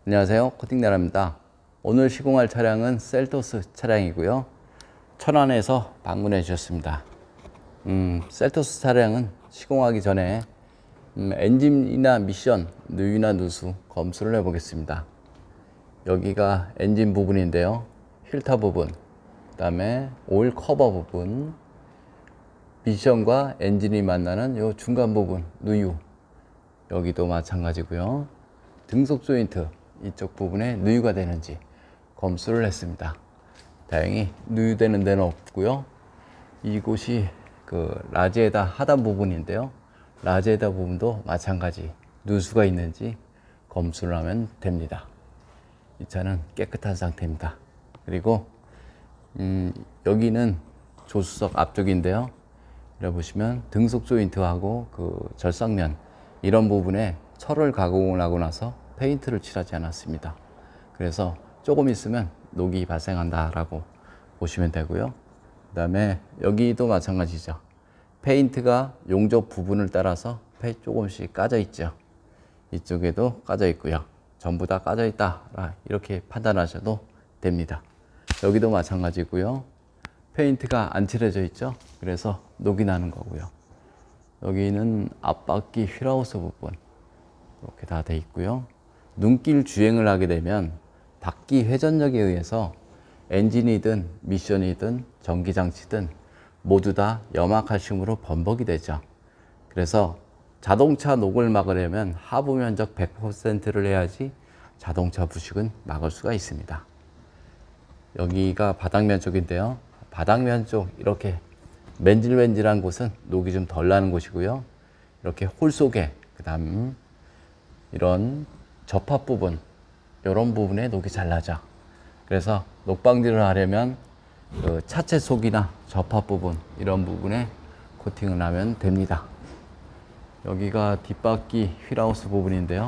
안녕하세요, 코팅나라입니다. 오늘 시공할 차량은 셀토스 차량이고요. 천안에서 방문해 주셨습니다. 셀토스 차량은 시공하기 전에 엔진이나 미션, 누유나 누수 검수를 해 보겠습니다. 여기가 엔진 부분인데요. 필터 부분, 그 다음에 오일 커버 부분, 미션과 엔진이 만나는 요 중간 부분, 누유, 여기도 마찬가지고요. 등속 조인트 이쪽 부분에 누유가 되는지 검수를 했습니다. 다행히 누유되는 데는 없고요. 이곳이 그 라지에다 하단 부분인데요. 라지에다 부분도 마찬가지 누수가 있는지 검수를 하면 됩니다. 이 차는 깨끗한 상태입니다. 그리고 여기는 조수석 앞쪽인데요. 여기 보시면 등속 조인트하고 그 절삭면 이런 부분에 철을 가공을 하고 나서 페인트를 칠하지 않았습니다. 그래서 조금 있으면 녹이 발생한다 라고 보시면 되고요. 그 다음에 여기도 마찬가지죠. 페인트가 용접 부분을 따라서 조금씩 까져 있죠. 이쪽에도 까져 있고요. 전부 다 까져 있다 이렇게 판단하셔도 됩니다. 여기도 마찬가지고요. 페인트가 안 칠해져 있죠. 그래서 녹이 나는 거고요. 여기는 앞바퀴 휠하우스 부분 이렇게 다 돼 있고요. 눈길 주행을 하게 되면 바퀴 회전력에 의해서 엔진이든 미션이든 전기장치든 모두 다 염화칼슘으로 범벅이 되죠. 그래서 자동차 녹을 막으려면 하부 면적 100%를 해야지 자동차 부식은 막을 수가 있습니다. 여기가 바닥면 쪽인데요. 바닥면 쪽 이렇게 맨질맨질한 곳은 녹이 좀 덜 나는 곳이고요. 이렇게 홀 속에 그 다음 이런 접합 부분 이런 부분에 녹이 잘 나죠. 그래서 녹 방지를 하려면 그 차체 속이나 접합 부분 이런 부분에 코팅을 하면 됩니다. 여기가 뒷바퀴 휠하우스 부분인데요.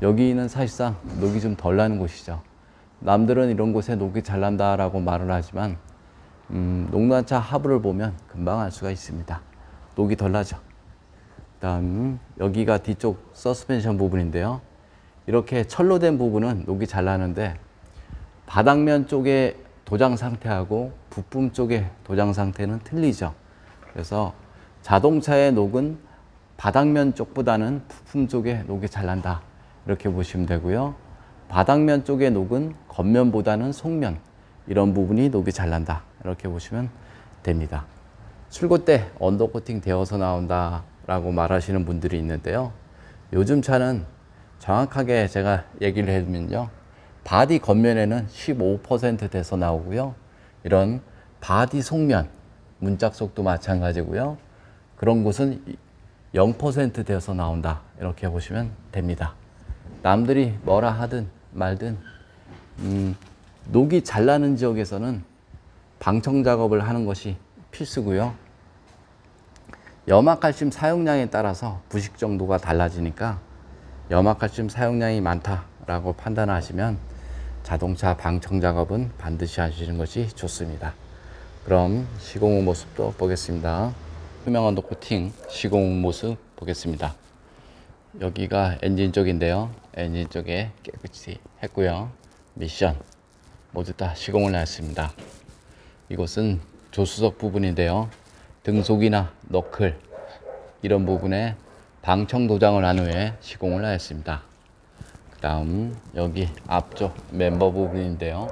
여기는 사실상 녹이 좀 덜 나는 곳이죠. 남들은 이런 곳에 녹이 잘 난다라고 말을 하지만 녹난차 하부를 보면 금방 알 수가 있습니다. 녹이 덜 나죠. 다음 여기가 뒤쪽 서스펜션 부분인데요. 이렇게 철로 된 부분은 녹이 잘 나는데 바닥면 쪽의 도장 상태하고 부품 쪽의 도장 상태는 틀리죠. 그래서 자동차의 녹은 바닥면 쪽보다는 부품 쪽에 녹이 잘 난다 이렇게 보시면 되고요. 바닥면 쪽의 녹은 겉면보다는 속면 이런 부분이 녹이 잘 난다 이렇게 보시면 됩니다. 출고 때 언더코팅 되어서 나온다 라고 말하시는 분들이 있는데요. 요즘 차는 정확하게 제가 얘기를 해주면요. 바디 겉면에는 15% 돼서 나오고요. 이런 바디 속면, 문짝속도 마찬가지고요. 그런 곳은 0% 되어서 나온다 이렇게 보시면 됩니다. 남들이 뭐라 하든 말든 녹이 잘 나는 지역에서는 방청 작업을 하는 것이 필수고요. 염화칼슘 사용량에 따라서 부식 정도가 달라지니까 염화칼슘 사용량이 많다라고 판단하시면 자동차 방청 작업은 반드시 하시는 것이 좋습니다. 그럼 시공 후 모습도 보겠습니다. 투명 언더 코팅 시공 후 모습 보겠습니다. 여기가 엔진 쪽인데요. 엔진 쪽에 깨끗이 했고요. 미션 모두 다 시공을 했습니다. 이곳은 조수석 부분인데요. 등속이나 너클 이런 부분에 방청 도장을 한 후에 시공을 하였습니다. 그 다음 여기 앞쪽 멤버 부분인데요.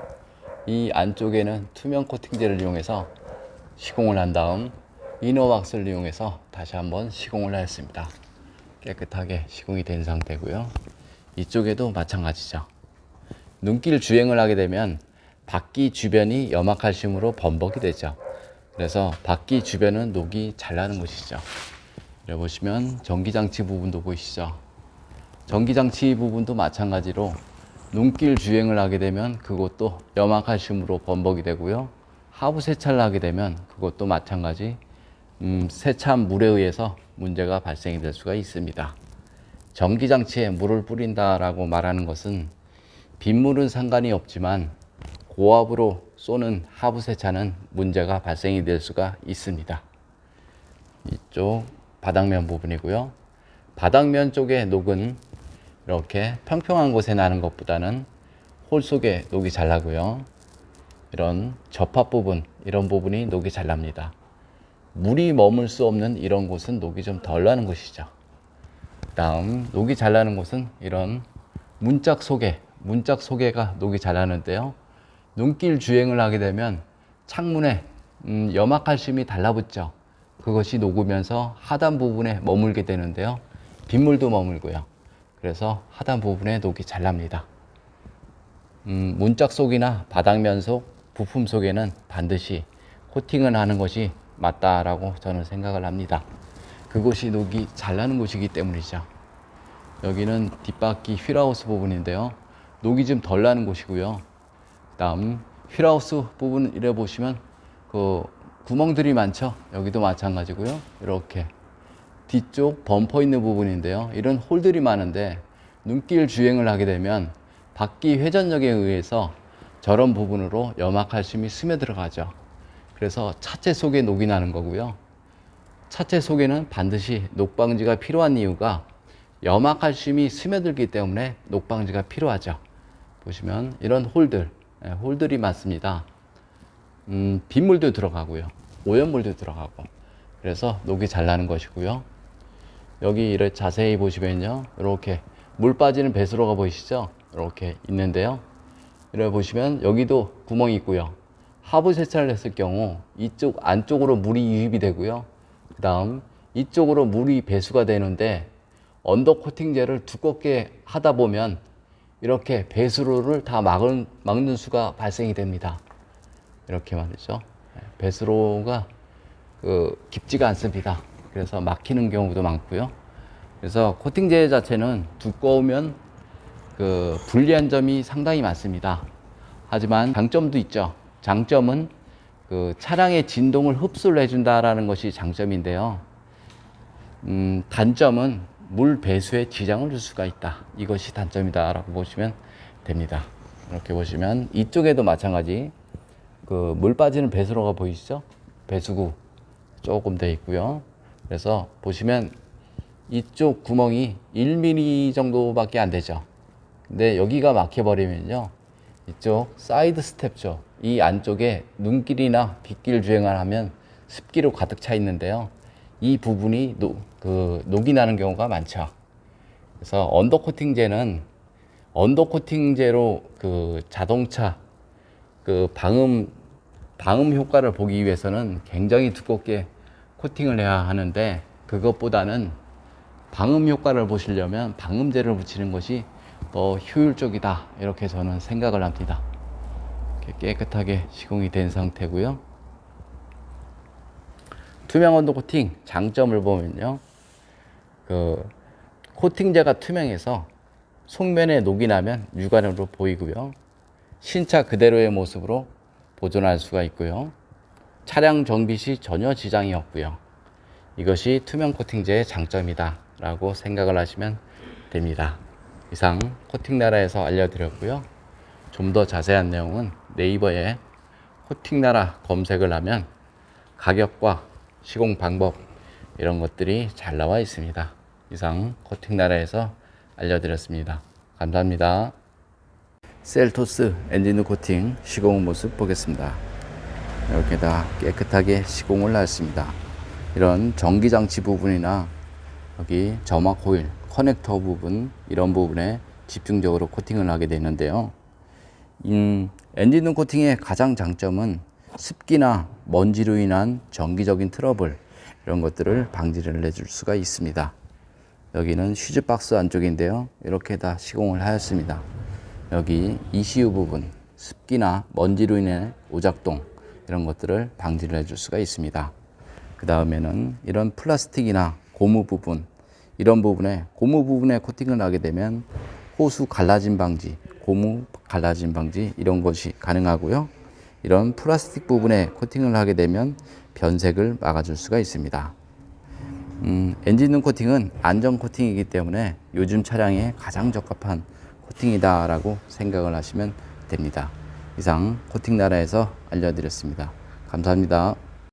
이 안쪽에는 투명 코팅제를 이용해서 시공을 한 다음 이너왁스를 이용해서 다시 한번 시공을 하였습니다. 깨끗하게 시공이 된 상태고요. 이쪽에도 마찬가지죠. 눈길 주행을 하게 되면 바퀴 주변이 염화칼슘으로 범벅이 되죠. 그래서 바퀴 주변은 녹이 잘 나는 곳이죠. 여기 보시면 전기장치 부분도 보이시죠. 전기장치 부분도 마찬가지로 눈길 주행을 하게 되면 그것도 염화칼슘으로 범벅이 되고요. 하부 세차를 하게 되면 그것도 마찬가지 세차한 물에 의해서 문제가 발생이 될 수가 있습니다. 전기장치에 물을 뿌린다라고 말하는 것은 빗물은 상관이 없지만 고압으로 쏘는 하부 세차는 문제가 발생이 될 수가 있습니다. 이쪽 바닥면 부분이고요. 바닥면 쪽의 녹은 이렇게 평평한 곳에 나는 것보다는 홀 속에 녹이 잘 나고요. 이런 접합 부분, 이런 부분이 녹이 잘 납니다. 물이 머물 수 없는 이런 곳은 녹이 좀 덜 나는 곳이죠. 다음 녹이 잘 나는 곳은 이런 문짝 소개가 녹이 잘 나는데요. 눈길 주행을 하게 되면 창문에 염화칼슘이 달라붙죠. 그것이 녹으면서 하단 부분에 머물게 되는데요. 빗물도 머물고요. 그래서 하단 부분에 녹이 잘 납니다. 문짝 속이나 바닥면 속, 부품 속에는 반드시 코팅을 하는 것이 맞다라고 저는 생각을 합니다. 그곳이 녹이 잘 나는 곳이기 때문이죠. 여기는 뒷바퀴 휠하우스 부분인데요. 녹이 좀 덜 나는 곳이고요. 다음 휠하우스 부분 이래 보시면 그 구멍들이 많죠. 여기도 마찬가지고요. 이렇게 뒤쪽 범퍼 있는 부분인데요. 이런 홀들이 많은데 눈길 주행을 하게 되면 바퀴 회전력에 의해서 저런 부분으로 염화칼슘이 스며들어가죠. 그래서 차체 속에 녹이 나는 거고요. 차체 속에는 반드시 녹방지가 필요한 이유가 염화칼슘이 스며들기 때문에 녹방지가 필요하죠. 보시면 이런 홀들이 많습니다. 빗물도 들어가고요. 오염물도 들어가고. 그래서 녹이 잘 나는 것이고요. 여기 이렇게 자세히 보시면요. 이렇게 물 빠지는 배수로가 보이시죠? 이렇게 있는데요. 이렇게 보시면 여기도 구멍이 있고요. 하부 세차를 했을 경우 이쪽 안쪽으로 물이 유입이 되고요. 그 다음 이쪽으로 물이 배수가 되는데 언더 코팅제를 두껍게 하다 보면 이렇게 배수로를 다 막는 수가 발생이 됩니다. 이렇게 말이죠. 배수로가 깊지가 않습니다. 그래서 막히는 경우도 많고요. 그래서 코팅제 자체는 두꺼우면 불리한 점이 상당히 많습니다. 하지만 장점도 있죠. 장점은 차량의 진동을 흡수를 해준다라는 것이 장점인데요. 단점은 물 배수에 지장을 줄 수가 있다. 이것이 단점이다 라고 보시면 됩니다. 이렇게 보시면 이쪽에도 마찬가지 물 빠지는 배수로가 보이시죠? 배수구 조금 돼 있고요. 그래서 보시면 이쪽 구멍이 1mm 정도밖에 안 되죠. 근데 여기가 막혀버리면요. 이쪽 사이드 스텝죠. 이 안쪽에 눈길이나 빗길 주행을 하면 습기로 가득 차 있는데요. 이 부분이 녹이 나는 경우가 많죠. 그래서 언더코팅제는 언더코팅제로 자동차 방음 효과를 보기 위해서는 굉장히 두껍게 코팅을 해야 하는데 그것보다는 방음 효과를 보시려면 방음제를 붙이는 것이 더 효율적이다. 이렇게 저는 생각을 합니다. 이렇게 깨끗하게 시공이 된 상태고요. 투명 언더 코팅 장점을 보면요. 코팅제가 투명해서 속면에 녹이 나면 육안으로 보이고요. 신차 그대로의 모습으로 보존할 수가 있고요. 차량 정비 시 전혀 지장이 없고요. 이것이 투명 코팅제의 장점이다 라고 생각을 하시면 됩니다. 이상 코팅나라에서 알려드렸고요. 좀 더 자세한 내용은 네이버에 코팅나라 검색을 하면 가격과 시공 방법 이런 것들이 잘 나와 있습니다. 이상 코팅나라에서 알려드렸습니다. 감사합니다. 셀토스 엔진 코팅 시공 모습 보겠습니다. 이렇게 다 깨끗하게 시공을 했습니다. 이런 전기장치 부분이나 여기 점막 호일, 커넥터 부분 이런 부분에 집중적으로 코팅을 하게 되는데요. 엔진 코팅의 가장 장점은 습기나 먼지로 인한 정기적인 트러블 이런 것들을 방지를 해줄 수가 있습니다. 여기는 휴즈박스 안쪽인데요. 이렇게 다 시공을 하였습니다. 여기 ECU 부분, 습기나 먼지로 인해 오작동 이런 것들을 방지를 해줄 수가 있습니다. 그 다음에는 이런 플라스틱이나 고무 부분 이런 부분에 고무 부분에 코팅을 하게 되면 호수 갈라짐 방지, 고무 갈라짐 방지 이런 것이 가능하고요. 이런 플라스틱 부분에 코팅을 하게 되면 변색을 막아줄 수가 있습니다. 엔진룸 코팅은 안전 코팅이기 때문에 요즘 차량에 가장 적합한 코팅이다 라고 생각을 하시면 됩니다. 이상 코팅나라에서 알려드렸습니다. 감사합니다.